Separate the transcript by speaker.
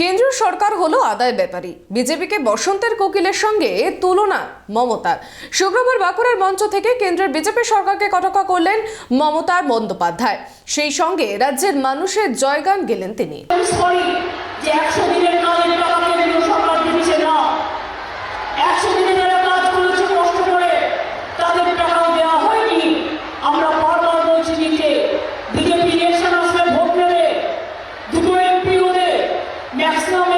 Speaker 1: কেন্দ্রীয় সরকার হলো আদায় ব্যাপারী, বিজেপিকে বসন্তের কোকিলের সঙ্গে তুলনা মমতার। শুক্রবার বাঁকুড়ার মঞ্চ থেকে কেন্দ্রের বিজেপি সরকারকে কটাক্ষ করলেন মমতা বন্দ্যোপাধ্যায়। সেই সঙ্গে রাজ্যের মানুষের জয়গান গেলেন তিনি।
Speaker 2: ম্যাক্সিমাম